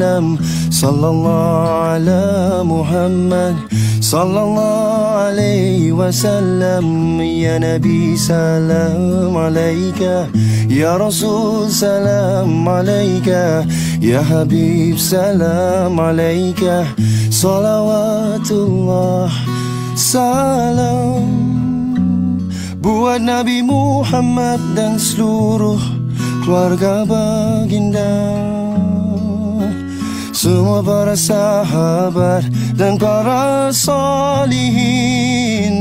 wasallam. Sallallahu ala Muhammad, sallallahu alaihi wasallam. Ya Nabi salam alaika, ya Rasul salam alaika, ya Habib salam alaika. Salawatullah salam buat Nabi Muhammad dan seluruh keluarga baginda, semua para sahabat dan para salihin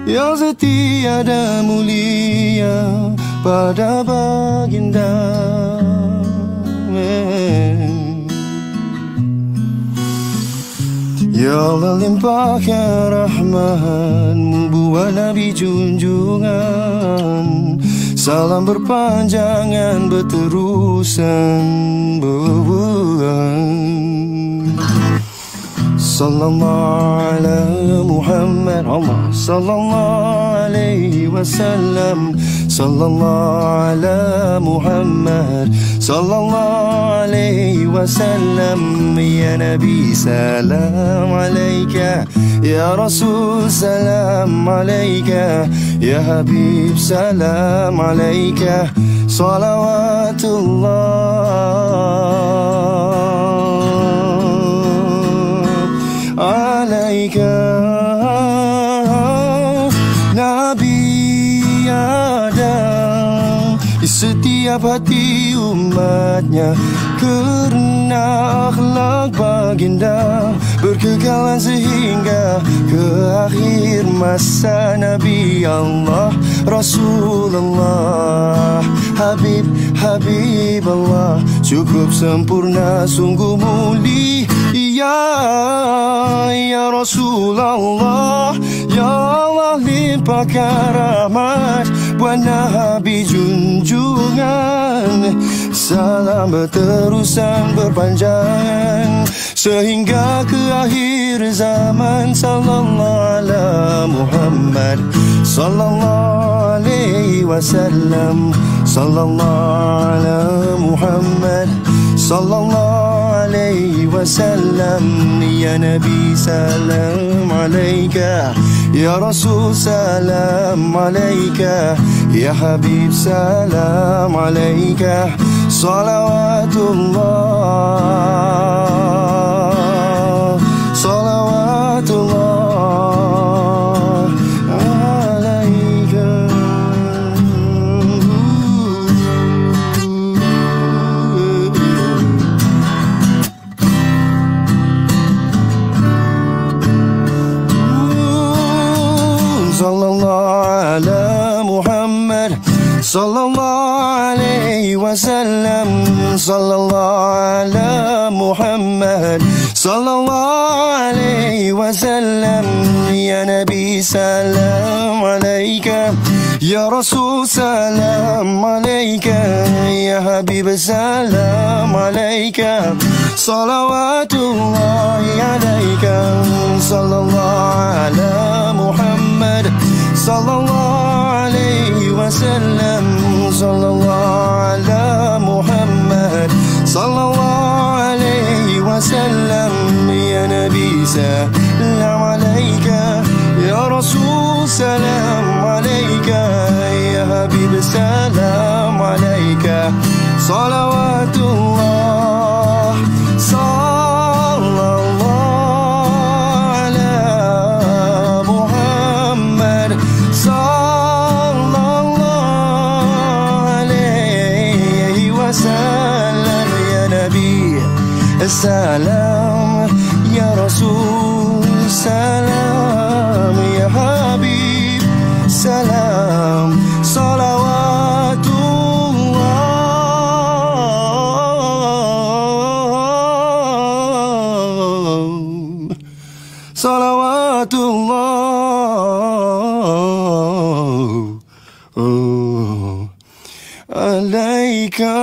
yang setia dan mulia pada baginda. Ya Allah limpahkan rahmat-Mu buat Nabi junjungan, salam berpanjangan berterusan berbulan. Sallallahu ala Muhammad, Allah sallallahu alaihi wasallam. Sallallahu ala Muhammad, sallallahu alaihi wasallam. Ya Nabi salam alaika, ya Rasul salam alaika, ya Habib salam alaika. Salawatullah alaika. Nabi ada di setiap hati umatnya, kerana akhlak baginda berkekalan sehingga ke akhir masa. Nabi Allah Rasulullah, Habib Habibullah, cukup sempurna sungguh mulia. Ya Rasulullah, ya Allah limpahkan rahmat buat Nabi junjungan, salam berterusan berpanjangan sehingga ke akhir zaman. Sallallahu ala Muhammad, sallallahu alaihi wasallam. Sallallahu ala Muhammad, sallallahu alaihi wasallam. Ya Nabi salam alaika, ya Rasul salam alaika, ya Habib salam alaika. Salawatullah salawatullah sallallahu alaihi wasallam. Sallallahu ala Muhammad, sallallahu alaihi wasallam. Ya Nabi salam alaika, ya Rasul salam alaika, ya Habib salam alaika. Salawatullahi alaika. Sallallahu ala Muhammad, sallallahu alaihi wasallam. Sallallahu ala Muhammad, sallallahu alaihi wasallam. Ya Nabi salam alaika, ya Rasul salam alaika, ya Habib salam alaika. Salawatullah sallallahu ala Muhammad, salam ya Rasul salam, ya Habib salam. Salawatullah salawatullah alaika.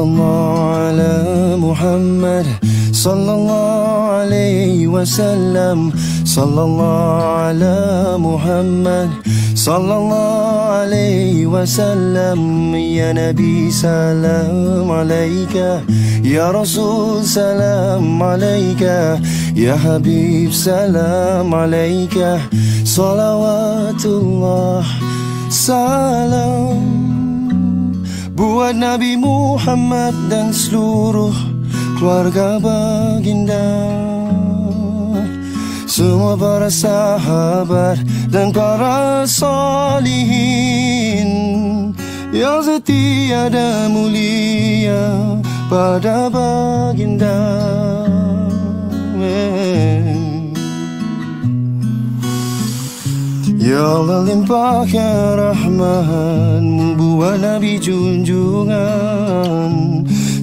sallallahu ala Muhammad, sallallahu alaihi wasallam, sallallahu ala Muhammad, sallallahu alaihi wasallam. Ya Nabi salam alaika, ya Rasul salam alaika, ya Habib salam alaika. Salawatullah salam buat Nabi Muhammad dan seluruh keluarga baginda, semua para sahabat dan para salihin yang setia dan mulia pada baginda. Ya Allah limpahkan rahmat-Mu buat Nabi junjungan,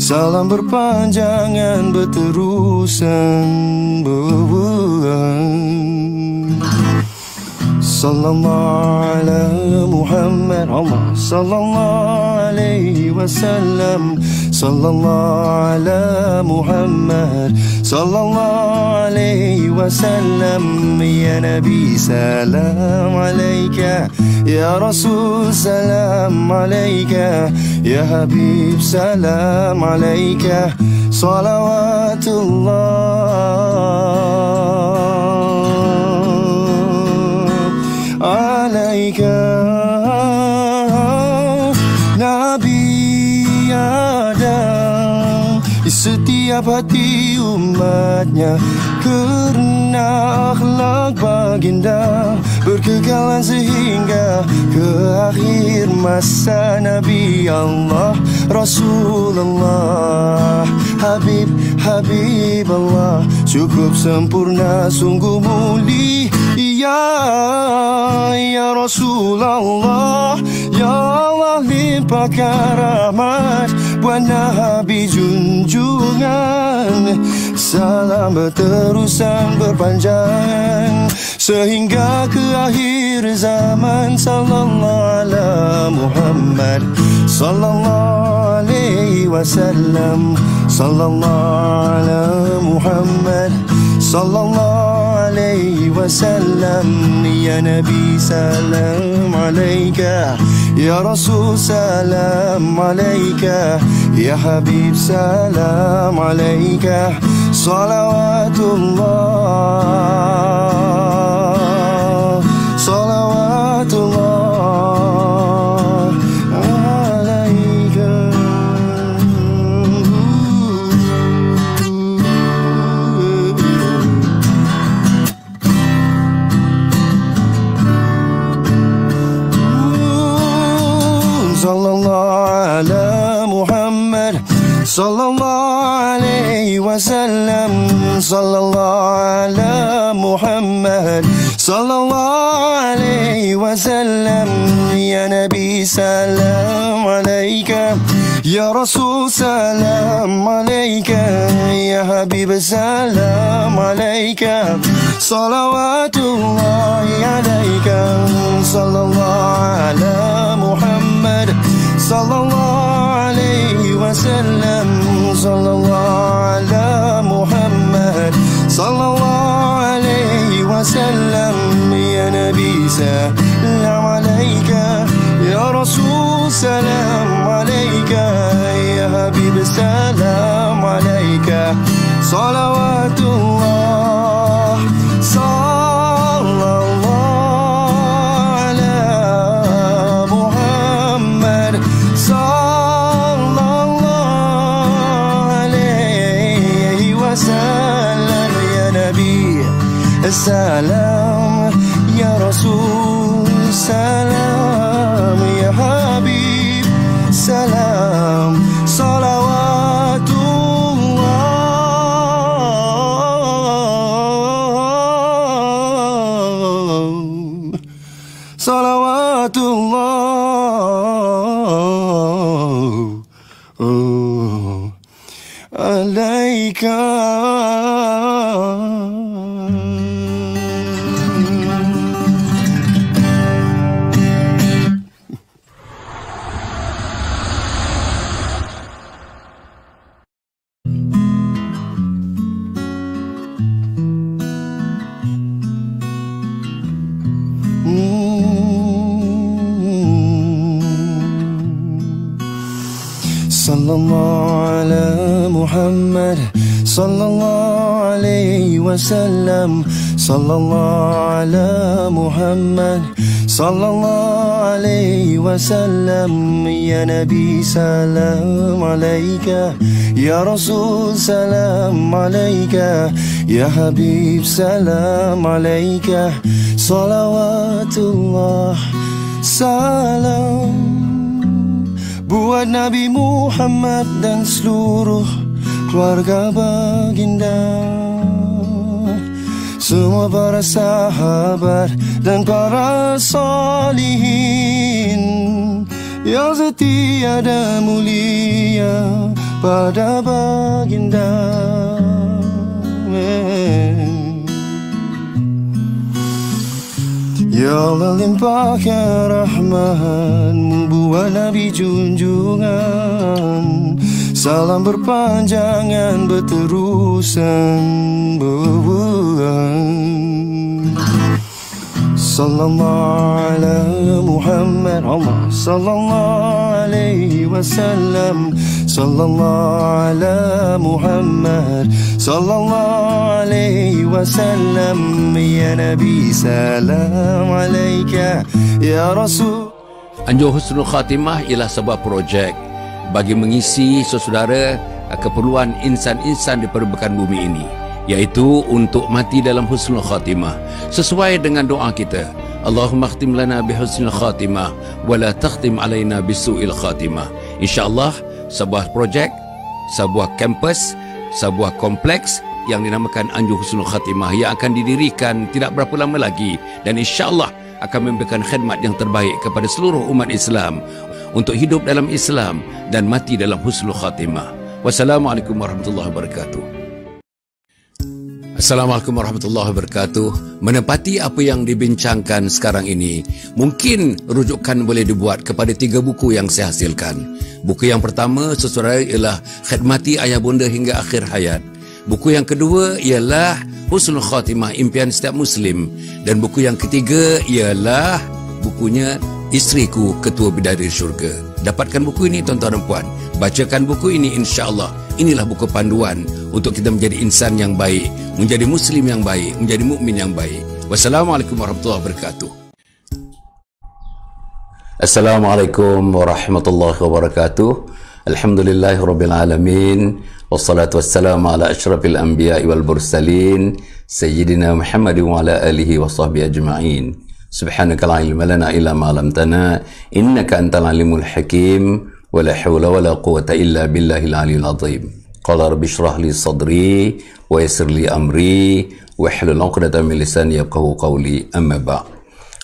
salam berpanjangan berterusan berbulan. Sallallahu ala Muhammad, Allah sallallahu alaihi wasallam, sallallahu ala Muhammad, sallallahu alaihi wasallam. Ya Nabi salam alaika, ya Rasul salam alaika, ya Habib salam alaika. Salawatullah alaika. Nabi ada di setiap hati umatnya, kerana akhlak baginda berkekalan sehingga ke akhir masa. Nabi Allah Rasulullah, Habib Allah, cukup sempurna sungguh mulia. Ya Rasulullah, ya Allah limpahkan rahmat buat Nabi junjungan, salam berterusan berpanjang sehingga ke akhir zaman. Sallallahu ala Muhammad, sallallahu alaihi wasallam, sallallahu ala Muhammad, sallallahu alaihi wasallam. Ya Nabi salam alaika, ya Rasul salam alaika, ya Habib salam alaika. Salawatullah salawatullah alaika. Sallallahu ala Muhammad, sallallahu alaihi wasallam, sallallahu ala Muhammad, sallallahu alaihi wasallam. Ya Nabi salam alaika, ya Rasul salam alaika, ya Habib salam alaika. Salawatullahi alaika, sallallahu ala Muhammad, sallallahu alaihi wasallam, sallallahu ala Muhammad, sallallahu alaihi wasallam. Ya Nabi salam alaika, ya Rasul salam alaika, ya Habib salam alaika. Salawatullah sallallahu ala Muhammad, sallallahu alaihi wasallam. Ya Nabi salam, ya Rasul salam, ya Habib salam. Salawatullah alaika. sallallahu ala Muhammad, sallallahu alaihi wasallam, sallallahu ala Muhammad, sallallahu alaihi wasallam. Ya Nabi salam alaika, ya Rasul salam alaika, ya Habib salam alaika, salawatullah salam buat Nabi Muhammad dan seluruh keluarga baginda, semua para sahabat dan para salihin yang setia dan mulia pada baginda. Ya Allah limpahkan rahmatmu buat Nabi junjungan, salam berpanjangan berterusan sallallahu ala Muhammad, Allah sallallahu alaihi wasallam, sallallahu ala Muhammad, sallallahu alaihi wasallam. Ya Nabi salam alaika, ya Rasul. Anjur Husnul Khatimah ialah sebuah projek bagi mengisi saudara keperluan insan-insan di permukaan bumi ini, iaitu untuk mati dalam husnul khatimah sesuai dengan doa kita. Allahumma khtim lana bi husnul khatimah wa la takhtim alaina bisu'il khatimah. InsyaAllah sebuah projek, sebuah kampus, sebuah kompleks yang dinamakan Anjur Husnul Khatimah yang akan didirikan tidak berapa lama lagi, dan insyaAllah akan memberikan khidmat yang terbaik kepada seluruh umat Islam untuk hidup dalam Islam dan mati dalam husnul khatimah. Wassalamualaikum warahmatullahi wabarakatuh. Assalamualaikum warahmatullahi wabarakatuh. Menepati apa yang dibincangkan sekarang ini, mungkin rujukan boleh dibuat kepada 3 buku yang saya hasilkan. Buku yang pertama, saudara, ialah Khidmati Ayah Bunda Hingga Akhir Hayat. Buku yang kedua ialah Husnul Khatimah, Impian Setiap Muslim. Dan buku yang ketiga ialah bukunya Isteriku Ketua Bidadari Syurga. Dapatkan buku ini tuan-tuan dan puan. Bacakan buku ini, insya-Allah. Inilah buku panduan untuk kita menjadi insan yang baik, menjadi muslim yang baik, menjadi mukmin yang baik. Wassalamualaikum warahmatullahi wabarakatuh. Assalamualaikum warahmatullahi wabarakatuh. Alhamdulillahirabbil alamin. Wassalatu wassalamu ala asyrafil anbiya'i wal mursalin sayyidina Muhammad wa ala alihi wa sahbihi ajma'in. Subhanaka la ilma lana illa ma 'allamtana innaka antal alimul hakim wa la hawla wa la quwwata illa billahil aliyil azim. Qala rabbi shrah li sadri wa yassir li amri wa hlul 'uqdatam min lisani yafqahu qawli. Amma ba'd.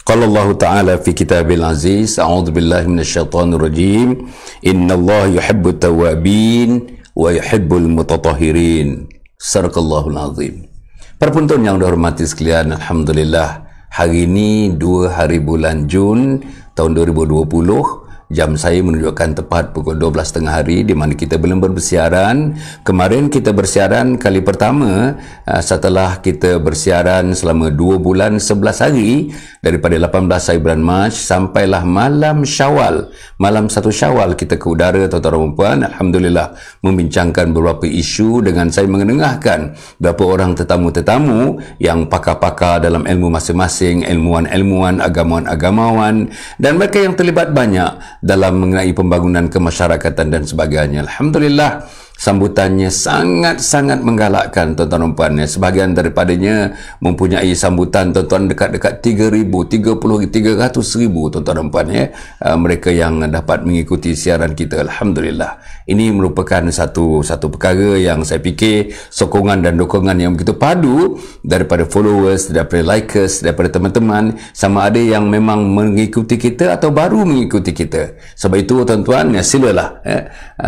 Qala Allah Ta'ala fi kitabil aziz, a'udzu billahi minasyaitonir rajim. Innallaha yuhibbut tawwabin wa yuhibbul mutatahhirin. Sadaqallahul azim. Para penonton yang dihormati sekalian, alhamdulillah, hari ini 2 hari bulan Jun tahun 2020, jam saya menunjukkan tepat pukul 12.30 hari, di mana kita belum bersiaran. Kemarin kita bersiaran kali pertama setelah kita bersiaran selama 2 bulan 11 hari, daripada 18 hari bulan Mac sampailah malam Syawal. Malam 1 Syawal kita ke udara, tuan-tuan dan puan. Alhamdulillah, membincangkan beberapa isu dengan saya mengenengahkan beberapa orang tetamu-tetamu yang pakar-pakar dalam ilmu masing-masing, ilmuwan-ilmuwan, agamawan-agamawan, dan mereka yang terlibat banyak dalam mengenai pembangunan kemasyarakatan dan sebagainya. Alhamdulillah, sambutannya sangat-sangat menggalakkan, tuan-tuan dan puan. Sebahagian daripadanya mempunyai sambutan, tuan-tuan, dekat-dekat 3,000, 30, 300,000, tuan-tuan dan puan. Mereka yang dapat mengikuti siaran kita. Alhamdulillah. Ini merupakan satu perkara yang saya fikir sokongan dan dukungan yang begitu padu daripada followers, daripada likers, daripada teman-teman, sama ada yang memang mengikuti kita atau baru mengikuti kita. Sebab itu, tuan-tuan, silalah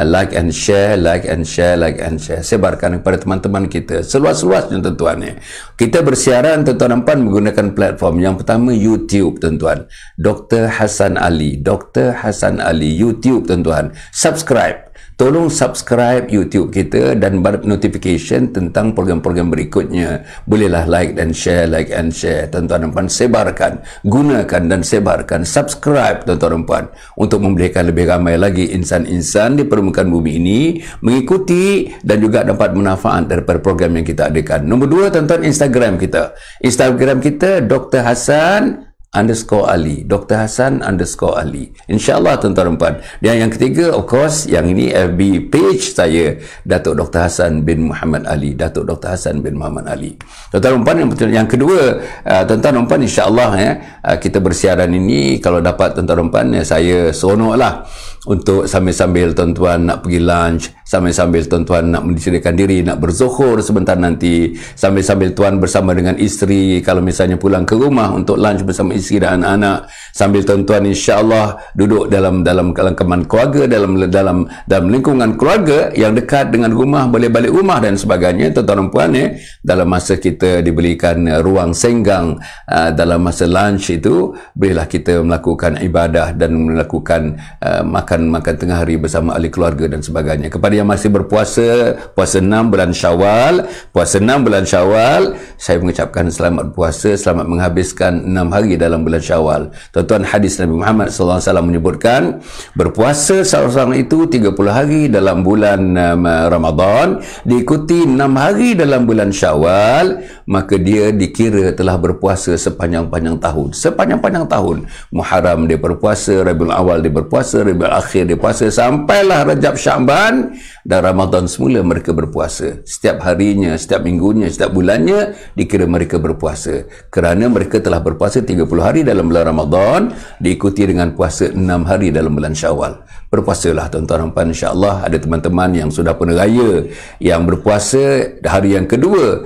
like and share, like and share, like and share. Sebarkan kepada teman-teman kita seluas-luasnya, tuan-tuan. Kita bersiaran, tuan-tuan dan puan, menggunakan platform yang pertama, YouTube, tuan-tuan. Dr. Hassan Ali, Dr. Hassan Ali, YouTube, tuan-tuan. Subscribe. tolong subscribe YouTube kita dan notification tentang program-program berikutnya. Bolehlah like and share, tuan-tuan dan puan, sebarkan, gunakan dan sebarkan, subscribe tuan-tuan dan puan, untuk membolehkan lebih ramai lagi insan-insan di permukaan bumi ini mengikuti dan juga dapat manfaat daripada program yang kita adakan. Nombor 2, tuan-tuan, Instagram kita Dr. Hassan _Ali, Dr. Hassan _Ali. InsyaAllah tuan-tuan dan puan. Dan yang ketiga, of course, yang ini FB page saya, Datuk Dr. Hassan bin Muhammad Ali, Datuk Dr. Hassan bin Muhammad Ali. Tuan-tuan dan puan, yang kedua, tuan-tuan dan puan, insyaAllah kita bersiaran ini, kalau dapat tuan-tuan dan puan, saya seronoklah untuk sambil-sambil tuan-tuan nak pergi lunch, sambil-sambil tuan-tuan nak mensediakan diri, nak berzuhur sebentar nanti, sambil-sambil tuan bersama dengan isteri, kalau misalnya pulang ke rumah untuk lunch bersama isteri dan anak-anak, sambil tuan-tuan insya-Allah duduk dalam kelangkaman keluarga, dalam lingkungan keluarga yang dekat dengan rumah, boleh balik rumah dan sebagainya. Tuan-tuan dan puan, dalam masa kita diberikan ruang senggang dalam masa lunch itu, bolehlah kita melakukan ibadah dan melakukan makan tengah hari bersama ahli keluarga dan sebagainya. Kepada yang masih berpuasa, puasa 6 bulan Syawal, saya mengucapkan selamat puasa, selamat menghabiskan 6 hari dalam bulan Syawal. Tuan-tuan, hadis Nabi Muhammad SAW menyebutkan, berpuasa seorang itu 30 hari dalam bulan Ramadan, diikuti 6 hari dalam bulan Syawal, maka dia dikira telah berpuasa sepanjang-panjang tahun. Muharram dia berpuasa, Rabiul Awal dia berpuasa, Rabiul Akhir dia puasa, sampailah Rajab, Sya'ban dan Ramadan semula mereka berpuasa. Setiap harinya, setiap minggunya, setiap bulannya dikira mereka berpuasa, kerana mereka telah berpuasa 30 hari dalam bulan Ramadan, diikuti dengan puasa 6 hari dalam bulan Syawal. Berpuasalah tuan-tuan dan puan, insya-Allah. Ada teman-teman yang sudah pun raya yang berpuasa hari yang kedua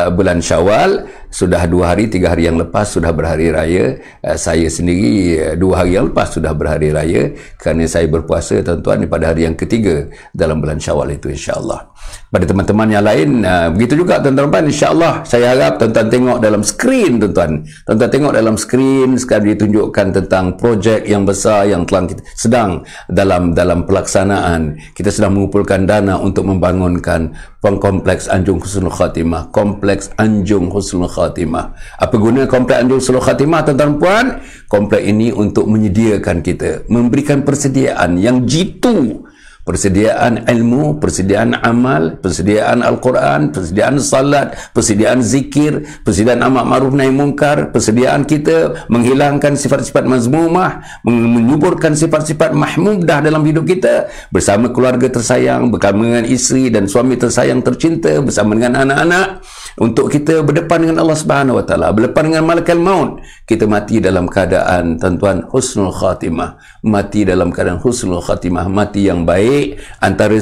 bulan Syawal, sudah 2 hari 3 hari yang lepas sudah berhari raya. Saya sendiri 2 hari yang lepas sudah berhari raya, kerana saya berpuasa tuan-tuan pada hari yang ketiga dalam bulan Syawal itu, insya-Allah. Pada teman-teman yang lain begitu juga tuan-tuan dan puan, insya-Allah. Saya harap tuan-tuan tengok dalam skrin, tuan-tuan tengok dalam skrin, sekarang ditunjukkan tentang projek yang besar yang telah kita sedang dalam pelaksanaan. Kita sedang mengumpulkan dana untuk membangunkan kompleks Anjung Husnul Khatimah. Kompleks Anjung Husnul Khatimah. Apa guna kompleks Anjung Husnul Khatimah, tuan-tuan dan puan? Kompleks ini untuk menyediakan kita, memberikan persediaan yang jitu, persediaan ilmu, persediaan amal, persediaan Al-Quran, persediaan salat, persediaan zikir, persediaan amar ma'ruf nahi munkar, persediaan kita menghilangkan sifat-sifat mazmumah, menyuburkan sifat-sifat mahmudah dalam hidup kita, bersama keluarga tersayang, bersama dengan isteri dan suami tersayang tercinta, bersama dengan anak-anak, untuk kita berdepan dengan Allah Subhanahu wa taala, berdepan dengan malaikat maut. Kita mati dalam keadaan, tuan-tuan, husnul khatimah, mati dalam keadaan husnul khatimah, mati yang baik. Antara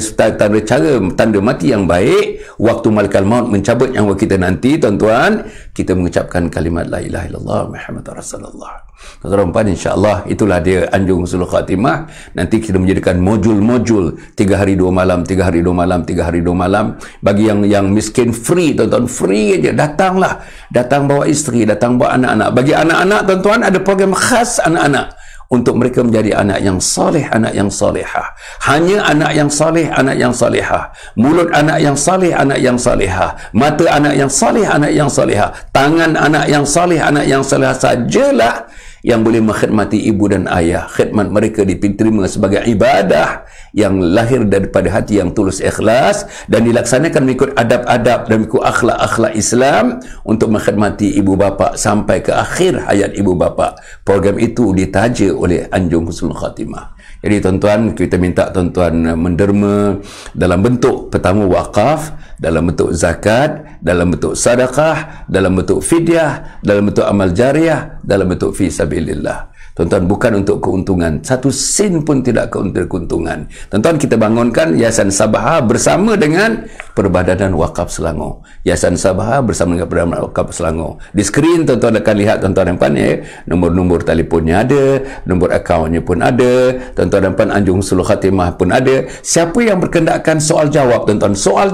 cara tanda mati yang baik, waktu malaikat maut mencabut nyawa kita nanti, tuan-tuan, kita mengucapkan kalimat la ilaha illallah Muhammadur Rasulullah. Tuan-tuan, insya-Allah itulah dia Anjung Husnul Khatimah. Nanti kita menjadikan modul-modul 3 hari 2 malam, 3 hari 2 malam, 3 hari 2 malam. Bagi yang miskin, free, tuan-tuan, free aja. Datanglah, datang bawa isteri, datang bawa anak-anak. Bagi anak-anak, tuan-tuan, ada program khas anak-anak, untuk mereka menjadi anak yang soleh, anak yang solehah. Hanya anak yang soleh, anak yang solehah. Mulut anak yang soleh, anak yang solehah. Mata anak yang soleh, anak yang solehah. Tangan anak yang soleh, anak yang solehah sajalah yang boleh mengkhidmati ibu dan ayah. Khidmat mereka diterima sebagai ibadah yang lahir daripada hati yang tulus ikhlas, dan dilaksanakan mengikut adab-adab dan mengikut akhlak-akhlak Islam untuk mengkhidmati ibu bapa sampai ke akhir hayat ibu bapa. Program itu ditaja oleh Anjung Husnul Khatimah. Jadi tuan-tuan, kita minta tuan-tuan menderma dalam bentuk, pertama wakaf, dalam bentuk zakat, dalam bentuk sedekah, dalam bentuk fidyah, dalam bentuk amal jariah, dalam bentuk fi sabilillah. Tuan-tuan, bukan untuk keuntungan, satu sen pun tidak untuk keuntungan. Tuan-tuan, kita bangunkan Yayasan Sabaha bersama dengan Perbadanan Wakaf Selangor. Yayasan Sabaha bersama dengan Perbadanan Wakaf Selangor. Di skrin tuan-tuan akan lihat, tuan-tuan dan puan, nombor-nombor telefonnya ada, nombor akaunnya pun ada, tuan-tuan dan puan, Anjung Husnul Khatimah pun ada. Siapa yang berkendakkan soal jawab, tuan-tuan, soal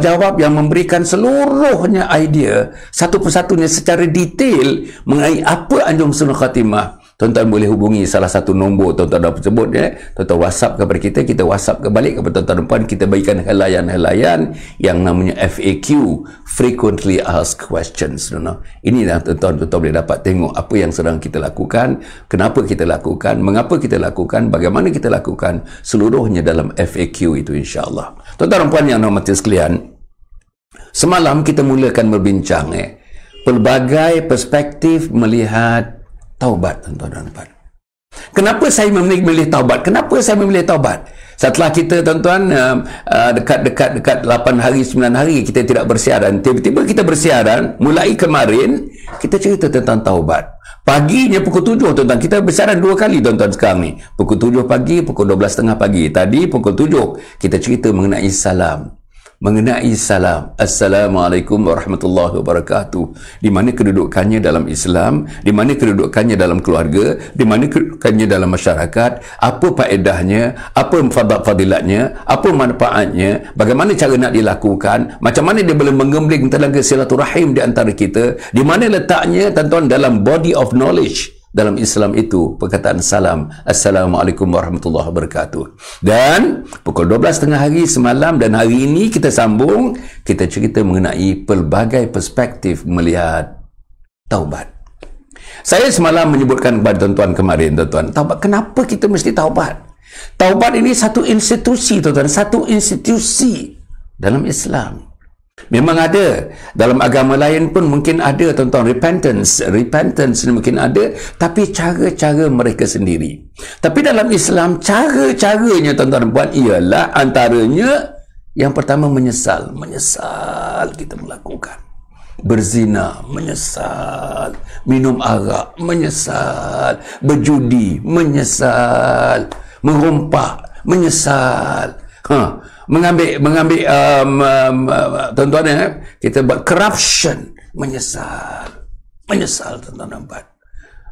jawab yang memberikan seluruhnya idea, satu persatunya secara detail mengenai apa Anjung Husnul Khatimah, Tuan-tuan boleh hubungi salah satu nombor tuan-tuan dah sebut tuan-tuan WhatsApp kepada kita WhatsApp kebalik kepada tuan-tuan dan puan, kita berikan helaian-helaian yang namanya FAQ, Frequently Asked Questions. Ini dah tuan-tuan boleh dapat tengok apa yang sedang kita lakukan, kenapa kita lakukan, mengapa kita lakukan, bagaimana kita lakukan, seluruhnya dalam FAQ itu insya-Allah. Tuan-tuan dan puan yang hormati sekalian, semalam kita mulakan berbincang pelbagai perspektif melihat taubat, tuan-tuan dan puan. Kenapa saya memilih taubat? Kenapa saya memilih taubat? Setelah kita, tuan-tuan, dekat 8 hari, 9 hari kita tidak bersiaran. Tiba-tiba kita bersiaran, mulai kemarin, kita cerita tentang taubat. Paginya pukul 7, tuan-tuan. Kita bersiaran 2 kali, tuan-tuan, sekarang ni. Pukul 7 pagi, pukul 12.30 pagi. Tadi, pukul 7, kita cerita mengenai salam. Assalamualaikum warahmatullahi wabarakatuh. Di mana kedudukannya dalam Islam, di mana kedudukannya dalam keluarga, di mana kedudukannya dalam masyarakat, apa faedahnya, apa fadilatnya, apa manfaatnya, bagaimana cara nak dilakukan, macam mana dia boleh menggembling telaga silaturahim di antara kita, di mana letaknya, tuan-tuan, dalam body of knowledge. Dalam Islam itu perkataan salam, Assalamualaikum warahmatullahi wabarakatuh. Dan pukul 12.30 hari semalam dan hari ini kita sambung, kita cerita mengenai pelbagai perspektif melihat taubat. Saya semalam menyebutkan kepada tuan-tuan kemarin, tuan-tuan, taubat, kenapa kita mesti taubat? Taubat ini satu institusi, tuan-tuan, satu institusi dalam Islam. Memang ada, dalam agama lain pun mungkin ada, tuan-tuan, repentance ni mungkin ada, tapi cara-cara mereka sendiri. Tapi dalam Islam, cara-caranya, tuan-tuan dan puan, ialah antaranya, yang pertama menyesal kita melakukan. Berzina, menyesal. Minum arak, menyesal. Berjudi, menyesal. Merompak, menyesal. Mengambil tuan-tuan, kita buat corruption, menyesal, tuan-tuan dan puan.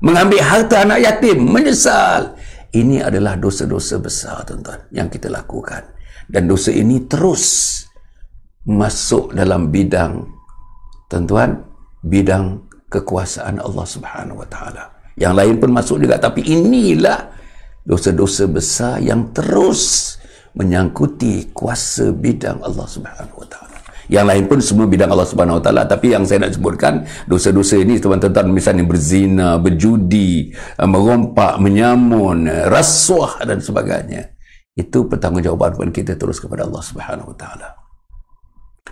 Mengambil harta anak yatim, menyesal. Ini adalah dosa-dosa besar, tuan-tuan, yang kita lakukan. Dan dosa ini terus masuk dalam bidang, tuan-tuan, bidang kekuasaan Allah Subhanahu wa taala. Yang lain pun masuk juga, tapi inilah dosa-dosa besar yang terus menyangkuti kuasa bidang Allah Subhanahu wa taala. Yang lain pun semua bidang Allah Subhanahu wa taala, tapi yang saya nak sebutkan dosa-dosa ini, tuan-tuan, misalnya berzina, berjudi, merompak, menyamun, rasuah dan sebagainya. Itu pertanggungjawaban kita terus kepada Allah Subhanahu wa taala.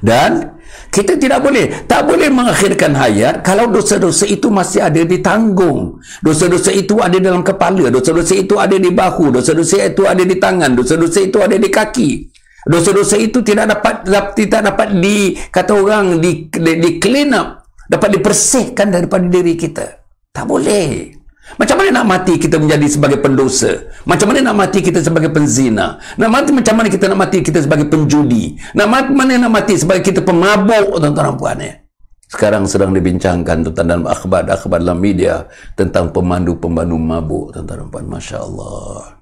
Dan kita tak boleh mengakhirkan hayat kalau dosa-dosa itu masih ada ditanggung. Dosa-dosa itu ada dalam kepala, dosa-dosa itu ada di bahu, dosa-dosa itu ada di tangan, dosa-dosa itu ada di kaki. Dosa-dosa itu tidak dapat di clean up, dapat dibersihkan daripada diri kita. Tak boleh. Macam mana nak mati kita menjadi sebagai pendosa? Macam mana nak mati kita sebagai penzina? Macam mana kita nak mati kita sebagai penjudi? Mana nak mati sebagai kita pemabuk, tuan-tuan dan puan? Sekarang sedang dibincangkan, tuan-tuan, dalam akhbar dalam media tentang pemandu-pemandu mabuk, tuan-tuan dan puan. Masya Allah.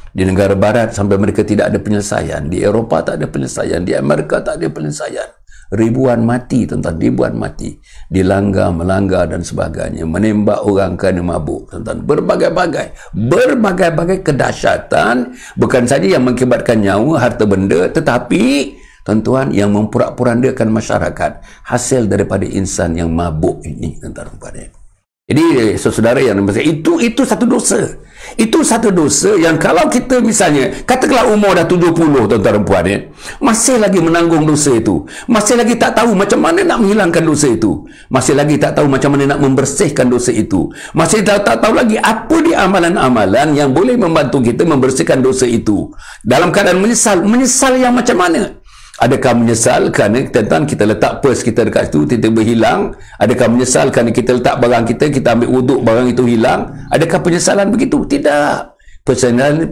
Di negara barat sampai mereka tidak ada penyelesaian. Di Eropah tak ada penyelesaian. Di Amerika tak ada penyelesaian. Ribuan mati, tuan-tuan, ribuan mati. Dilanggar, melanggar dan sebagainya. Menembak orang kerana mabuk, tuan-tuan. Berbagai-bagai kedahsyatan. Bukan saja yang mengakibatkan nyawa, harta benda, tetapi, tuan-tuan, yang memporak-porandakan masyarakat. Hasil daripada insan yang mabuk ini, tuan-tuan. Jadi, saudara yang itu satu dosa. Itu satu dosa yang kalau kita misalnya, katakanlah umur dah 70, tuan-tuan dan puan, masih lagi menanggung dosa itu. Masih lagi tak tahu macam mana nak menghilangkan dosa itu. Masih lagi tak tahu macam mana nak membersihkan dosa itu. Masih tak tahu lagi apa dia amalan-amalan yang boleh membantu kita membersihkan dosa itu. Dalam keadaan menyesal yang macam mana? Adakah menyesal kerana, tuan-tuan, kita letak pers kita dekat situ, tiba-tiba hilang? Adakah menyesal kerana kita letak barang kita ambil wuduk, barang itu hilang? Adakah penyesalan begitu? Tidak.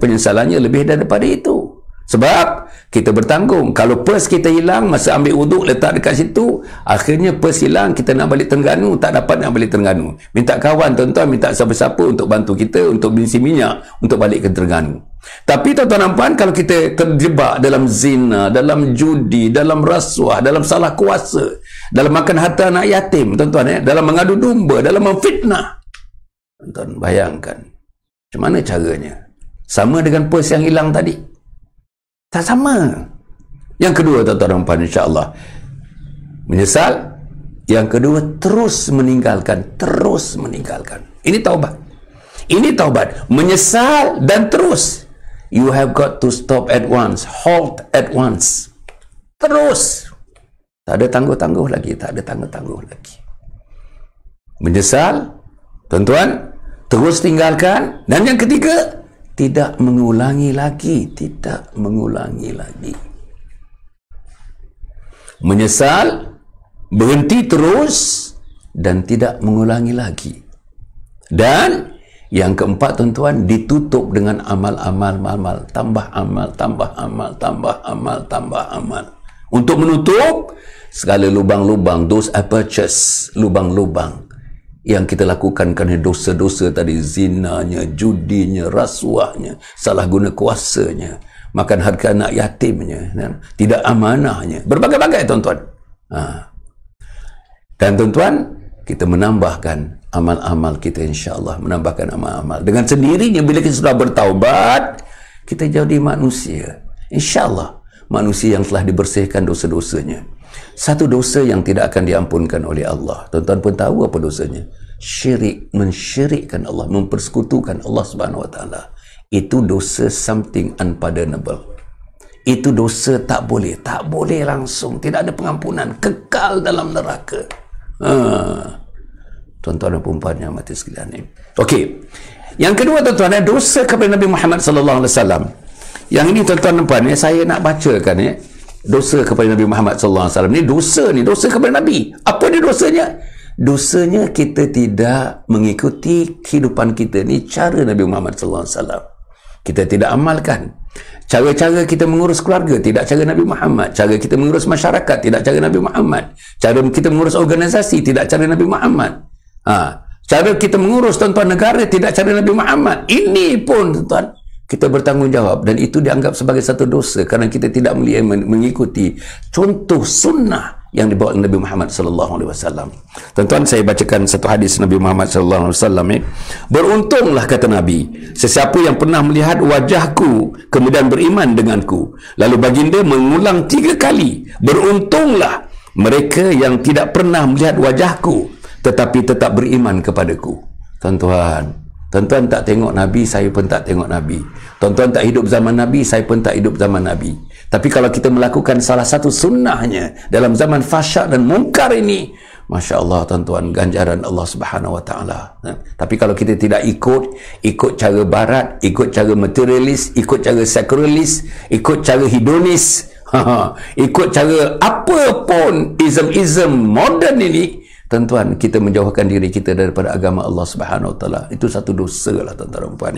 Penyesalannya lebih daripada itu. Sebab kita bertanggung. Kalau pers kita hilang, masa ambil wuduk letak dekat situ, akhirnya pers hilang, kita nak balik Terengganu, tak dapat nak balik Terengganu. Minta kawan, tuan-tuan, minta siapa-siapa untuk bantu kita, untuk bensin minyak, untuk balik ke Terengganu. Tapi tuan-tuan dan puan, kalau kita terjebak dalam zina, dalam judi, dalam rasuah, dalam salah kuasa, dalam makan harta anak yatim, tuan-tuan, dalam mengadu domba, dalam memfitnah, Tuan bayangkan. Macam mana caranya? Sama dengan pers yang hilang tadi? Tak sama. Yang kedua, tuan-tuan dan puan, insya-Allah. Menyesal. Yang kedua, terus meninggalkan. Terus meninggalkan. Ini taubat. Ini taubat. Menyesal dan terus. You have got to stop at once. Halt at once. Terus. Tak ada tangguh-tangguh lagi. Tak ada tangguh-tangguh lagi. Menyesal. Tuan-tuan. Terus tinggalkan. Dan yang ketiga, tidak mengulangi lagi. Tidak mengulangi lagi. Menyesal. Berhenti terus. Dan tidak mengulangi lagi. Dan yang keempat, tuan-tuan, ditutup dengan amal-amal, tambah amal, tambah amal, tambah amal, tambah amal. Untuk menutup segala lubang-lubang, those apertures, lubang-lubang yang kita lakukan kerana dosa-dosa tadi, zinanya, judinya, rasuahnya, salah guna kuasanya, makan harga anak yatimnya, tidak amanahnya, berbagai-bagai, tuan-tuan. Dan tuan-tuan, kita menambahkan amal-amal kita, insya-Allah menambahkan amal-amal. Dengan sendirinya bila kita sudah bertaubat, kita jadi manusia. Insya-Allah manusia yang telah dibersihkan dosa-dosanya. Satu dosa yang tidak akan diampunkan oleh Allah. Tuan-tuan pun tahu apa dosanya? Syirik, mensyirikkan Allah, mempersekutukan Allah Subhanahu wa taala. Itu dosa something unpardonable. Itu dosa tak boleh langsung, tidak ada pengampunan, kekal dalam neraka. Tuan-tuan dan puan yang mati sekalian ni. Okey. Yang kedua, tuan-tuan, dosa kepada Nabi Muhammad sallallahu alaihi wasallam. Yang ini, tuan-tuan dan puan, saya nak bacakan dosa kepada Nabi Muhammad sallallahu alaihi wasallam. Ni dosa kepada Nabi. Apa dia dosanya? Dosanya kita tidak mengikuti kehidupan kita ni cara Nabi Muhammad sallallahu alaihi wasallam. Kita tidak amalkan cara-cara kita mengurus keluarga, tidak cara Nabi Muhammad. Cara kita mengurus masyarakat, tidak cara Nabi Muhammad. Cara kita mengurus organisasi, tidak cara Nabi Muhammad. Cara kita mengurus, tuan-tuan, negara, tidak cara Nabi Muhammad. Ini pun, tuan-tuan, kita bertanggungjawab, dan itu dianggap sebagai satu dosa kerana kita tidak mengikuti contoh sunnah yang dibawa oleh Nabi Muhammad sallallahu alaihi wasallam. Tuan-tuan, saya bacakan satu hadis Nabi Muhammad sallallahu alaihi wasallam. Beruntunglah, kata Nabi, sesiapa yang pernah melihat wajahku kemudian beriman denganku. Lalu baginda mengulang 3 kali. Beruntunglah mereka yang tidak pernah melihat wajahku tetapi tetap beriman kepadaku. Tuan-tuan tak tengok Nabi, saya pun tak tengok Nabi. Tuan-tuan tak hidup zaman Nabi, saya pun tak hidup zaman Nabi. Tapi kalau kita melakukan salah satu sunnahnya dalam zaman fahsyat dan mungkar ini, Masya Allah, tuan-tuan, ganjaran Allah Subhanahu wa ta'ala. Tapi kalau kita tidak ikut cara barat, ikut cara materialis, ikut cara sekularis, ikut cara hedonis, ikut cara apapun ism-ism modern ini, tuan-tuan, kita menjauhkan diri kita daripada agama Allah Subhanahu wa taala. Itu satu dosa lah, tuan-tuan dan puan.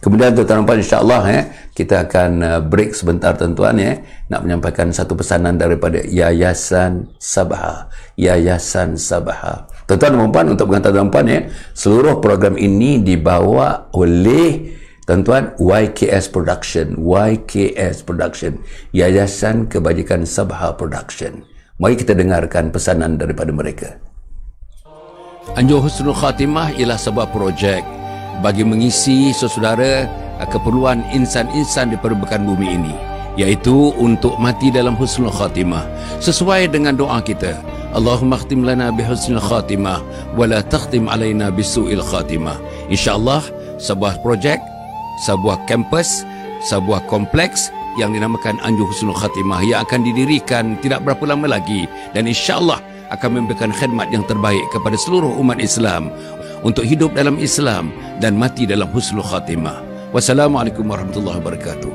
Kemudian, tuan-tuan dan puan, insya-Allah kita akan break sebentar, tuan-tuan, nak menyampaikan satu pesanan daripada Yayasan Sabha. Yayasan Sabha. Tuan-tuan dan puan, untuk pengantar dan puan, seluruh program ini dibawa oleh, tuan-tuan, YKS Production. YKS Production. Yayasan Kebajikan Sabha Production. Mari kita dengarkan pesanan daripada mereka. Anjur Husnul Khatimah ialah sebuah projek bagi mengisi saudara keperluan insan-insan di permukaan bumi ini, iaitu untuk mati dalam Husnul Khatimah sesuai dengan doa kita. Allahumma khtim lana bi husnul khatimah wa la takhtim alaina bisu'il khatimah. InsyaAllah sebuah projek, sebuah kampus, sebuah kompleks yang dinamakan Anjur Husnul Khatimah yang akan didirikan tidak berapa lama lagi, dan insyaAllah akan memberikan khidmat yang terbaik kepada seluruh umat Islam untuk hidup dalam Islam dan mati dalam Husnul Khatimah. Wassalamualaikum warahmatullahi wabarakatuh.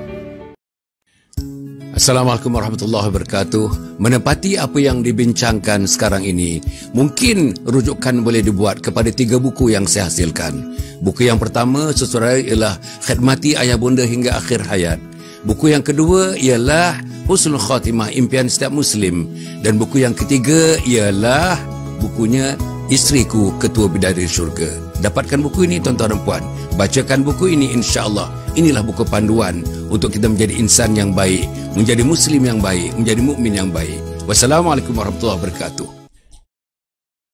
Assalamualaikum warahmatullahi wabarakatuh. Menepati apa yang dibincangkan sekarang ini, mungkin rujukan boleh dibuat kepada 3 buku yang saya hasilkan. Buku yang pertama, saudara, ialah Khidmati Ayah Bunda Hingga Akhir Hayat. Buku yang kedua ialah Husnul Khatimah, Impian Setiap Muslim. Dan buku yang ketiga ialah bukunya Isteriku Ketua Bidadari Syurga. Dapatkan buku ini, tuan-tuan dan puan. Bacakan buku ini, insya-Allah. Inilah buku panduan untuk kita menjadi insan yang baik, menjadi muslim yang baik, menjadi mukmin yang baik. Wassalamualaikum warahmatullahi wabarakatuh.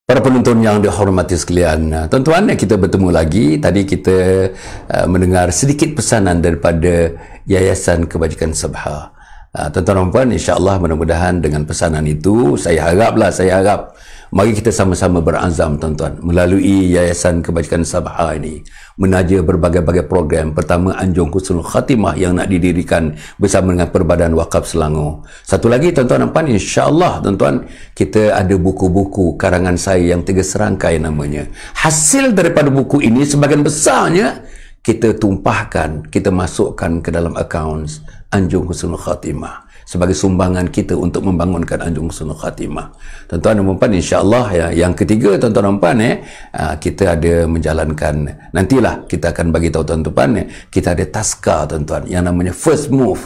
Para penonton yang dihormati sekalian, tuan-tuan, kita bertemu lagi. Tadi kita mendengar sedikit pesanan daripada Yayasan Kebajikan Sabha. Tuan-tuan dan puan, insya-Allah mudah-mudahan dengan pesanan itu, saya harap mari kita sama-sama berazam, tuan-tuan, melalui Yayasan Kebajikan Sabha ini menaja berbagai-bagai program. Pertama, Anjung Husnul Khatimah yang nak didirikan bersama dengan Perbadan Wakaf Selangor. Satu lagi, tuan-tuan dan puan, insya-Allah, tuan-tuan, kita ada buku-buku karangan saya yang 3 serangkai namanya. Hasil daripada buku ini sebahagian besarnya kita tumpahkan, kita masukkan ke dalam akaun Anjung Husnul Khatimah sebagai sumbangan kita untuk membangunkan Anjung Husnul Khatimah. Tuan-tuan dan puan, insya-Allah ya, yang ketiga, tuan-tuan dan puan, kita ada menjalankan, nantilah kita akan bagi tahu tuan-tuan, kita ada taska, tuan-tuan, yang namanya First Move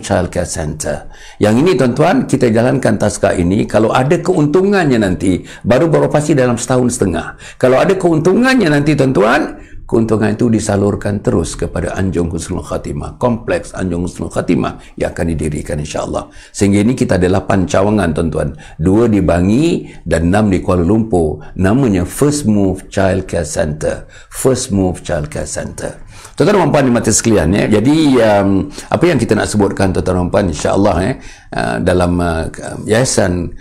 Child Care Center. Yang ini, tuan-tuan, kita jalankan taska ini. Kalau ada keuntungannya nanti, baru beroperasi dalam setahun setengah. Kalau ada keuntungannya nanti, tuan-tuan, keuntungan itu disalurkan terus kepada Anjung Husnul Khatimah, kompleks Anjung Husnul Khatimah yang akan didirikan insya-Allah. Sehingga ini kita ada 8 cawangan, tuan-tuan. 2 di Bangi dan 6 di Kuala Lumpur. Namanya First Move Child Care Center. First Move Child Care Center. Tuan-tuan dan puan dimati sekalian, ya. Jadi apa yang kita nak sebutkan, tuan-tuan dan puan, insya-Allah dalam Yayasan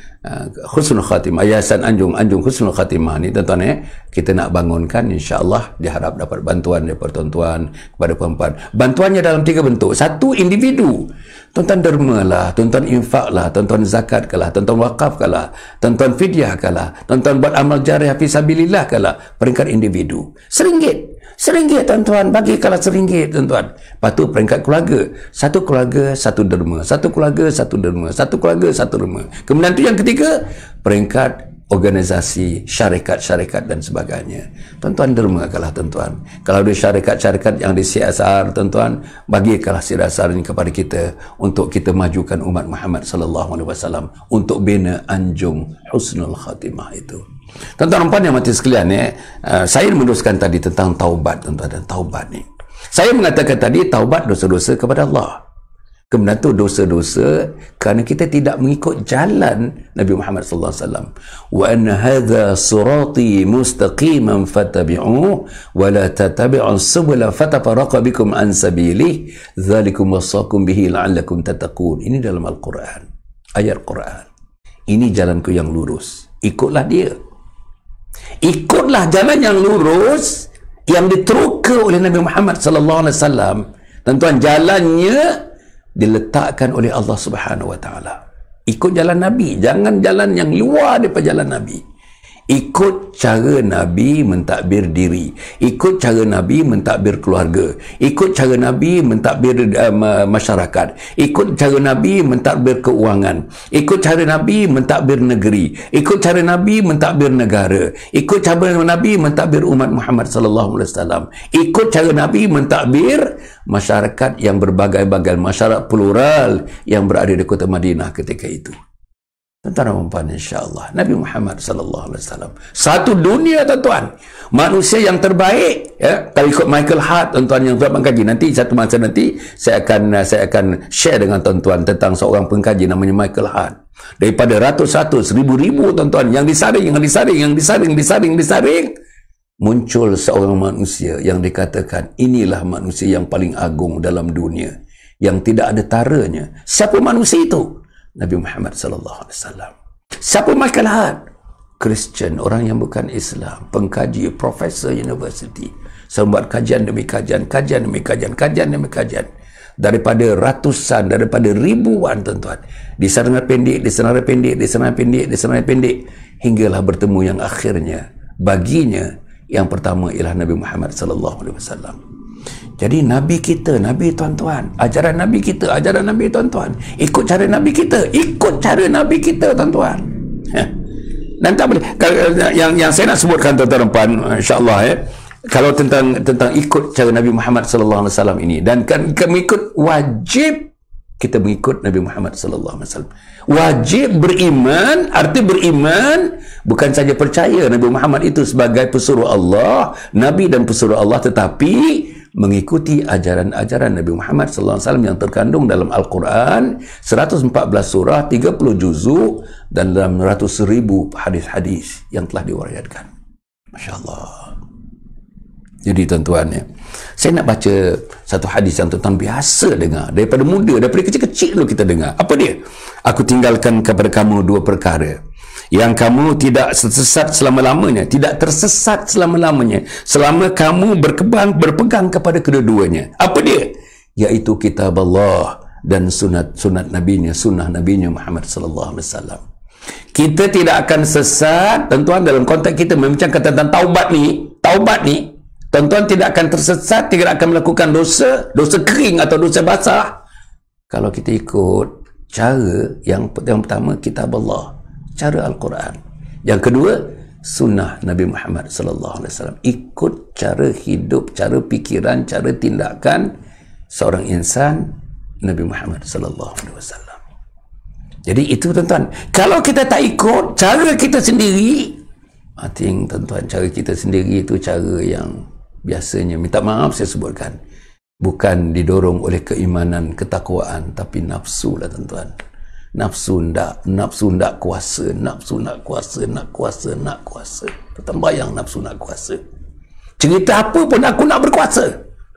Husnul Khatimah, Yayasan Anjung Husnul Khatimah ni, tuan-tuan, kita nak bangunkan, insya-Allah diharap dapat bantuan daripada tuan-tuan kepada puan-puan. Bantuannya dalam 3 bentuk. Satu, individu. Tuan-tuan derma lah, tuan-tuan infak lah, tuan-tuan zakat kalah, tuan-tuan wakaf kalah, tuan-tuan fidyah kalah, tuan-tuan buat amal jariah fisabilillah kalah. Peringkat individu, RM1, tuan-tuan, bagi kalah RM1, tuan-tuan. Lepas tu peringkat keluarga, 1 keluarga 1 derma, 1 keluarga 1 derma, 1 keluarga 1 derma. Kemudian tu yang ketiga, peringkat organisasi, syarikat dan sebagainya. Tuan-tuan derma kalah, tuan-tuan. Kalau ada syarikat yang di CSR, tuan-tuan, bagikanlah CSR ini kepada kita untuk kita majukan umat Muhammad sallallahu alaihi wasallam untuk bina Anjung Husnul Khatimah itu. Tuan-tuan dan puan yang mati sekalian, saya meneruskan tadi tentang taubat, tuan-tuan, dan taubat ni. Saya mengatakan tadi taubat dosa-dosa kepada Allah. Kemudian tu dosa-dosa kerana kita tidak mengikut jalan Nabi Muhammad sallallahu alaihi wasallam. Wa anna hadza sirati mustaqiman fattabi'uhu wa la tattabi'us subula fatafarraqa bikum an sabilihi dzalikum wasaqum bihi la'allakum tattaqun. Ini dalam Al-Quran, ayat Quran. Ini jalanku yang lurus, ikutlah dia. Ikutlah jalan yang lurus yang diteroka oleh Nabi Muhammad sallallahu alaihi wasallam. Tuan-tuan, jalannya diletakkan oleh Allah Subhanahu wa taala. Ikut jalan Nabi, jangan jalan yang luar daripada jalan Nabi. Ikut cara Nabi mentadbir diri, ikut cara Nabi mentadbir keluarga, ikut cara Nabi mentadbir masyarakat, ikut cara Nabi mentadbir keuangan, ikut cara Nabi mentadbir negeri, ikut cara Nabi mentadbir negara, ikut cara Nabi mentadbir umat Muhammad sallallahu alaihi wasallam, ikut cara Nabi mentadbir masyarakat yang berbagai-bagai, masyarakat plural yang berada di kota Madinah ketika itu. Tuan-tuan dan puan, insya-Allah Nabi Muhammad sallallahu alaihi wasallam satu dunia, tuan-tuan, manusia yang terbaik, ya. Kalau ikut Michael Hart, tuan-tuan yang tuan pengkaji, nanti satu masa nanti saya akan share dengan tuan-tuan tentang seorang pengkaji namanya Michael Hart. Daripada ratus-ratus, ribu-ribu, tuan-tuan, yang disaring, muncul seorang manusia yang dikatakan inilah manusia yang paling agung dalam dunia, yang tidak ada taranya. Siapa manusia itu? Nabi Muhammad sallallahu alaihi wasallam. Siapa Michael Hart? Christian, orang yang bukan Islam, pengkaji, profesor university, membuat kajian demi kajian, kajian demi kajian, daripada ratusan, daripada ribuan, tuan-tuan, di senarai pendek, hinggalah bertemu yang akhirnya baginya yang pertama ialah Nabi Muhammad sallallahu alaihi wasallam. Jadi Nabi kita, Nabi, tuan-tuan, ajaran Nabi kita, ajaran Nabi, tuan-tuan, ikut cara Nabi kita, tuan-tuan. Dan tak boleh, yang saya nak sebutkan, tuan-tuan dan puan, insya-Allah, kalau tentang ikut cara Nabi Muhammad sallallahu alaihi wasallam ini, dan kan mengikut, wajib kita mengikut Nabi Muhammad sallallahu alaihi wasallam. Wajib beriman, arti beriman bukan saja percaya Nabi Muhammad itu sebagai pesuruh Allah, Nabi dan pesuruh Allah, tetapi mengikuti ajaran-ajaran Nabi Muhammad SAW yang terkandung dalam Al-Quran, 114 surah, 30 juzuk, dan dalam ratus ribu hadis-hadis yang telah diwariatkan. Masya Allah. Jadi tuan-tuan, saya nak baca satu hadis yang tuan-tuan biasa dengar. Daripada muda, daripada kecil-kecil dulu kita dengar. Apa dia? Aku tinggalkan kepada kamu dua perkara yang kamu tidak tersesat selama-lamanya, tidak tersesat selama-lamanya, selama kamu berpegang kepada kedua-duanya. Apa dia? Iaitu kitab Allah dan sunat nabinya, sunnah nabinya Muhammad sallallahu alaihi wasallam. Kita tidak akan sesat, tuan-tuan, dalam konteks kita membincangkan tentang taubat ni, tuan-tuan tidak akan tersesat, tidak akan melakukan dosa kering atau dosa basah kalau kita ikut cara yang pertama, kitab Allah, cara Al-Quran. Yang kedua, sunnah Nabi Muhammad sallallahu alaihi wasallam. Ikut cara hidup, cara fikiran, cara tindakan seorang insan Nabi Muhammad sallallahu alaihi wasallam. Jadi itu tuan-tuan. Kalau kita tak ikut cara kita sendiri, tuan-tuan, cara kita sendiri itu cara yang biasanya, minta maaf saya sebutkan, bukan didorong oleh keimanan, ketakwaan, tapi nafsu lah tuan-tuan. Nafsu nak kuasa. Tuan bayang nafsu nak kuasa. Cerita apa pun aku nak berkuasa.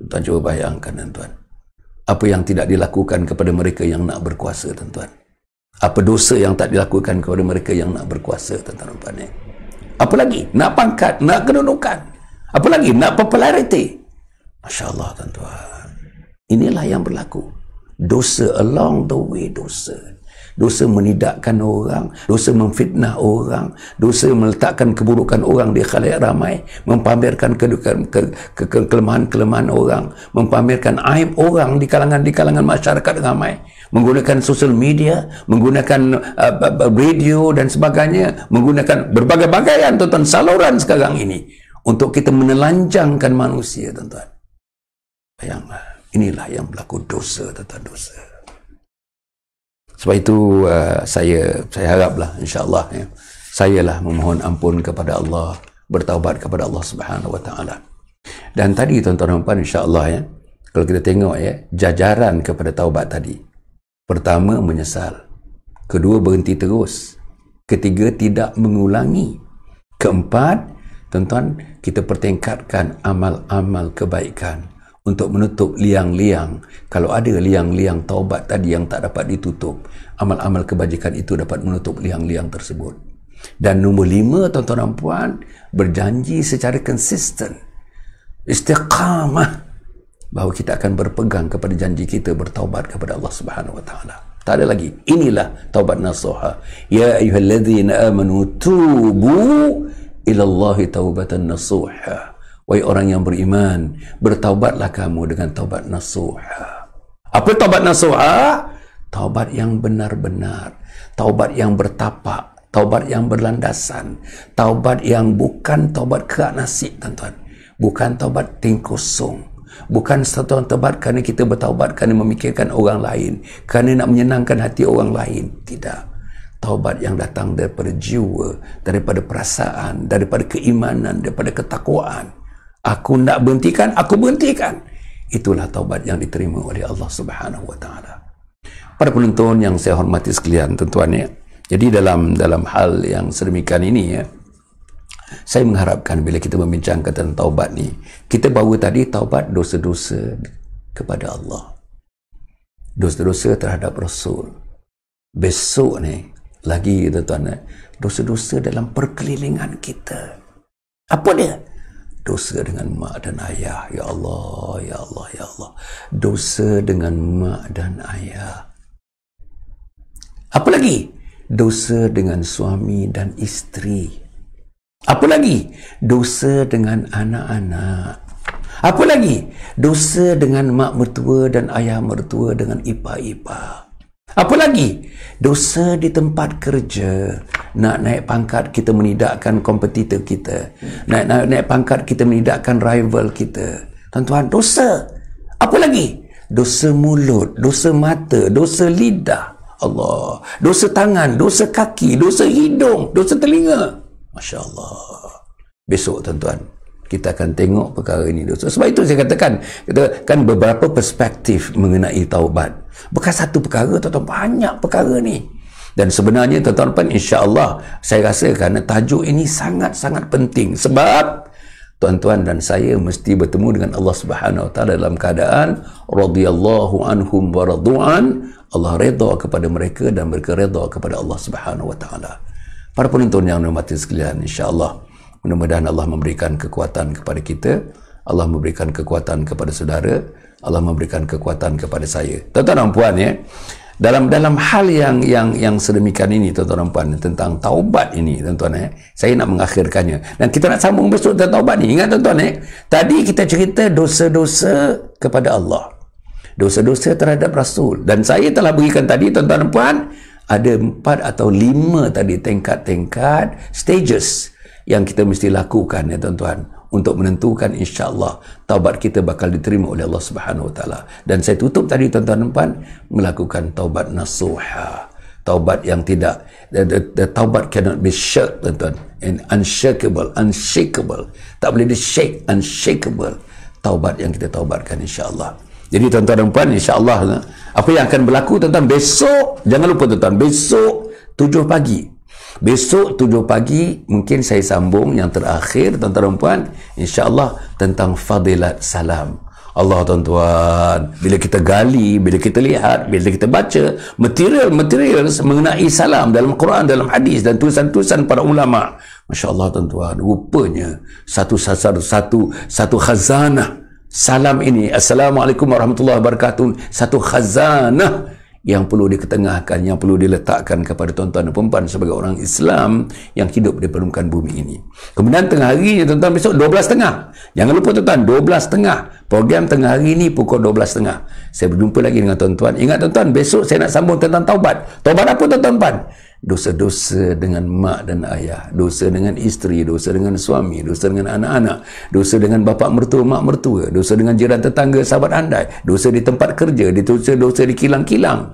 Tuan cuba bayangkan tuan-tuan. Apa yang tidak dilakukan kepada mereka yang nak berkuasa tuan-tuan. Apa dosa yang tak dilakukan kepada mereka yang nak berkuasa tuan-tuan. Apa lagi? Nak pangkat, nak kedudukan. Apa lagi? Nak populariti. Masya Allah tuan-tuan. Inilah yang berlaku. Dosa along the way, dosa menidakkan orang, dosa memfitnah orang, dosa meletakkan keburukan orang di khalayak ramai, mempamerkan kelemahan-kelemahan orang, mempamerkan aib orang di kalangan masyarakat ramai, menggunakan sosial media, menggunakan radio dan sebagainya, menggunakan berbagai-bagai tuan-tuan saluran sekarang ini untuk kita menelanjangkan manusia tuan-tuan. Bayanglah, inilah yang berlaku dosa tuan-tuan, dosa. Sebab itu saya haraplah insya-Allah saya lah memohon ampun kepada Allah, bertaubat kepada Allah Subhanahu wa taala. Dan tadi tuan-tuan dan puan, insya-Allah kalau kita tengok jajaran kepada taubat tadi. Pertama, menyesal. Kedua, berhenti terus. Ketiga, tidak mengulangi. Keempat, tuan-tuan, kita pertingkatkan amal-amal kebaikan untuk menutup liang-liang. Kalau ada liang-liang taubat tadi yang tak dapat ditutup, amal-amal kebajikan itu dapat menutup liang-liang tersebut. Dan nombor 5, tuan-tuan dan puan, berjanji secara konsisten, istiqamah, bahawa kita akan berpegang kepada janji kita bertaubat kepada Allah Subhanahu wa taala. Tak ada lagi. Inilah taubat nasuha. Ya ayyuhalladzina amanu tubu ila Allahi taubatan nasuha. Wahai orang yang beriman, bertaubatlah kamu dengan taubat nasuha. Apa taubat nasuha? Taubat yang benar-benar, taubat yang bertapak, taubat yang berlandasan, taubat yang bukan taubat kerak nasib tuan-tuan, bukan taubat tingkosong, bukan satu taubat kerana kita bertaubat kerana memikirkan orang lain, kerana nak menyenangkan hati orang lain. Tidak. Taubat yang datang daripada jiwa, daripada perasaan, daripada keimanan, daripada ketakwaan. Aku nak berhentikan, aku berhentikan. Itulah taubat yang diterima oleh Allah Subhanahu wa taala. Para penonton yang saya hormati sekalian, tuan-tuan Jadi dalam hal yang sedemikian ini saya mengharapkan bila kita membincangkan tentang taubat ni, kita bawa tadi taubat dosa-dosa kepada Allah, dosa-dosa terhadap Rasul. Besok ni lagi tuan-tuan, dosa-dosa dalam perkelilingan kita. Apa dia? Dosa dengan mak dan ayah. Ya Allah, ya Allah, ya Allah. Dosa dengan mak dan ayah. Apa lagi? Dosa dengan suami dan isteri. Apa lagi? Dosa dengan anak-anak. Apa lagi? Dosa dengan mak mertua dan ayah mertua, dengan ipar-ipar. Apa lagi? Dosa di tempat kerja. Nak naik pangkat, kita menidakkan kompetitor kita. Naik pangkat, kita menidakkan rival kita. Tuan-tuan, dosa. Apa lagi? Dosa mulut, dosa mata, dosa lidah. Allah. Dosa tangan, dosa kaki, dosa hidung, dosa telinga. Masya Allah. Besok tuan-tuan, kita akan tengok perkara ini. Sebab itu saya katakan, kan beberapa perspektif mengenai taubat. Bukan satu perkara, tuan-tuan, banyak perkara ni. Dan sebenarnya, tuan-tuan, insya-Allah, saya rasa kerana tajuk ini sangat-sangat penting. Sebab tuan-tuan dan saya mesti bertemu dengan Allah Subhanahu Wa Taala dalam keadaan radhiyallahu anhum wa radu'an. Allah redha kepada mereka dan mereka redha kepada Allah Subhanahu Wa Taala. Para penonton yang hormati sekalian, insya-Allah mudah-mudahan Allah memberikan kekuatan kepada kita, Allah memberikan kekuatan kepada saudara, Allah memberikan kekuatan kepada saya. Tuan-tuan dan puan, ya, dalam hal yang sedemikian ini, tuan-tuan dan puan, tentang taubat ini, tuan-tuan, saya nak mengakhirkannya. Dan kita nak sambung besok tentang taubat ni. Ingat, tuan-tuan, tadi kita cerita dosa-dosa kepada Allah, dosa-dosa terhadap Rasul. Dan saya telah berikan tadi, tuan-tuan dan puan, ada 4 atau 5 tadi tingkat-tingkat stages yang kita mesti lakukan, ya tuan-tuan, untuk menentukan insya-Allah taubat kita bakal diterima oleh Allah Subhanahu Wa Taala. Dan saya tutup tadi, tuan-tuan dan puan, melakukan taubat nasuha, taubat yang tidak, the taubat cannot be shirked, tuan-tuan, and unshakable, tak boleh di shake, unshakable taubat yang kita taubatkan insya-Allah. Jadi tuan-tuan dan puan, insya-Allah apa yang akan berlaku, tuan-tuan, besok, jangan lupa, tuan-tuan, besok 7 pagi. Besok 7 pagi mungkin saya sambung yang terakhir, tuan-tuan dan puan, insya-Allah, tentang fadilat salam. Allah, tuan-tuan, bila kita gali, bila kita lihat, bila kita baca material mengenai salam dalam Quran, dalam hadis dan tulisan-tulisan para ulama, masya-Allah, tuan-tuan, rupanya satu khazanah salam ini, Assalamualaikum warahmatullahi wabarakatuh, satu khazanah yang perlu diketengahkan, yang perlu diletakkan kepada tuan-tuan dan puan sebagai orang Islam yang hidup di permukaan bumi ini. Kemudian tengah hari, tuan-tuan, besok 12.30. Jangan lupa, tuan-tuan, 12.30. Program tengah hari ini pukul 12.30. Saya berjumpa lagi dengan tuan-tuan. Ingat, tuan-tuan, besok saya nak sambung tentang taubat. Taubat apa, tuan-tuan? Dosa-dosa dengan mak dan ayah, dosa dengan isteri, dosa dengan suami, dosa dengan anak-anak, dosa dengan bapa mertua, mak mertua, dosa dengan jiran tetangga, sahabat andai, dosa di tempat kerja, dosa di kilang-kilang,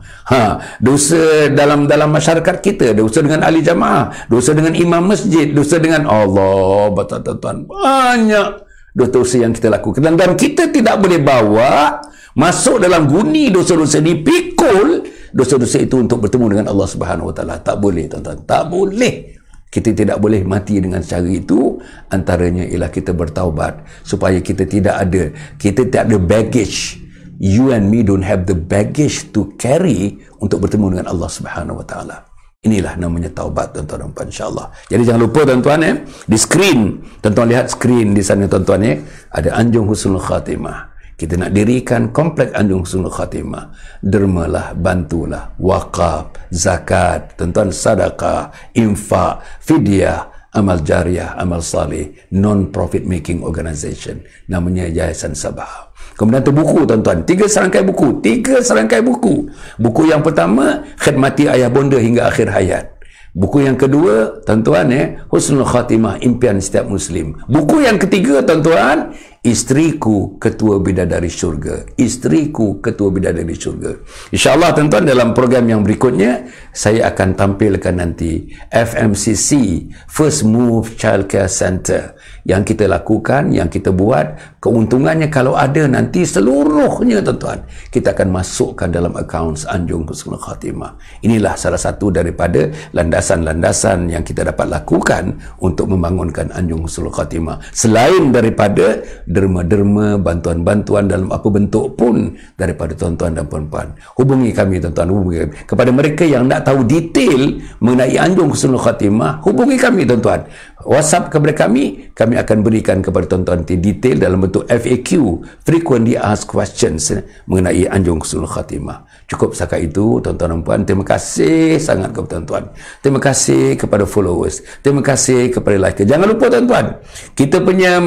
dosa dalam masyarakat kita, dosa dengan ahli jamaah, dosa dengan imam masjid, dosa dengan Allah, tuan-tuan, banyak dosa yang kita lakukan. Dan kita tidak boleh bawa masuk dalam guni dosa-dosa, dipikul dosa-dosa itu untuk bertemu dengan Allah Subhanahu Wa Taala. Tak boleh, tuan-tuan, tak boleh. Kita tidak boleh mati dengan cara itu. Antaranya ialah kita bertaubat supaya kita tidak ada baggage. You and me don't have the baggage to carry untuk bertemu dengan Allah Subhanahu Wa Taala. Inilah namanya taubat, tuan-tuan dan puan, insya-Allah. Jadi jangan lupa, tuan-tuan, di screen, tuan-tuan lihat screen di sana, tuan-tuan, ada Anjung Husnul Khatimah. Kita nak dirikan komplek Anjung Husnul Khatimah. Dermalah, bantulah, wakaf, zakat, tuan-tuan, sedekah, infak, fidyah, amal jariah, amal salih, non-profit making organization. Namanya Yayasan Sabah. Kemudian tu buku, tuan-tuan, 3 serangkai buku. Buku yang pertama, Khidmati Ayah Bonda Hingga Akhir Hayat. Buku yang kedua, tuan-tuan, Husnul Khatimah, Impian Setiap Muslim. Buku yang ketiga, tuan-tuan, Isteriku Ketua Bidadari Syurga. Isteriku Ketua Bidadari Syurga. InsyaAllah, tuan-tuan, dalam program yang berikutnya saya akan tampilkan nanti FMCC, First Move Child Care Center, yang kita lakukan, yang kita buat. Keuntungannya kalau ada nanti seluruhnya, tuan-tuan, kita akan masukkan dalam akaun Anjung Husnul Khatimah. Inilah salah satu daripada landasan-landasan yang kita dapat lakukan untuk membangunkan Anjung Husnul Khatimah. Selain daripada derma-derma, bantuan-bantuan dalam apa bentuk pun daripada tuan-tuan dan puan-puan. Hubungi kami, tuan-tuan, hubungi kami. Kepada mereka yang nak tahu detail mengenai Anjung Husnul Khatimah, hubungi kami, tuan-tuan. WhatsApp kepada kami akan berikan kepada tuan-tuan detail dalam bentuk FAQ, Frequently Asked Questions, mengenai Anjung Husnul Khatimah. Cukup setakat itu, tuan-tuan dan puan. Terima kasih sangat kepada tuan-tuan. Terima kasih kepada followers. Terima kasih kepada like. Jangan lupa, tuan-tuan, kita punya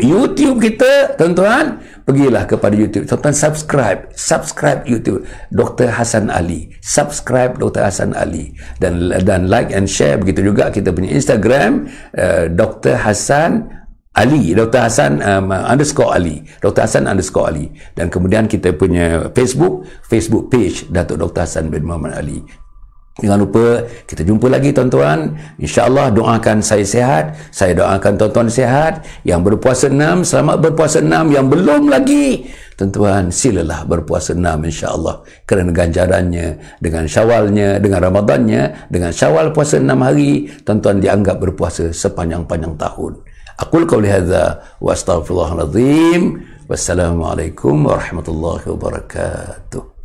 YouTube kita, tuan-tuan, pergilah kepada YouTube. Tuan-tuan, subscribe YouTube Dr. Hassan Ali. Subscribe Dr. Hassan Ali. Dan like and share. Begitu juga kita punya Instagram, Dr. Hassan Ali, Dr. Hassan _ Ali, Dr. Hassan _ Ali. Dan kemudian kita punya Facebook page Datuk Dr. Hassan bin Muhammad Ali. Jangan lupa, kita jumpa lagi tuan-tuan. InsyaAllah doakan saya sihat. Saya doakan tuan-tuan sihat. Yang berpuasa 6, selamat berpuasa 6. Yang belum lagi, tuan-tuan, silalah berpuasa 6 insyaAllah. Kerana ganjarannya, dengan syawalnya, dengan Ramadannya, dengan syawal puasa 6 hari, tuan-tuan dianggap berpuasa sepanjang-panjang tahun. Aqul qawli hadza wa astaghfirullahaladzim. Wassalamualaikum warahmatullahi wabarakatuh.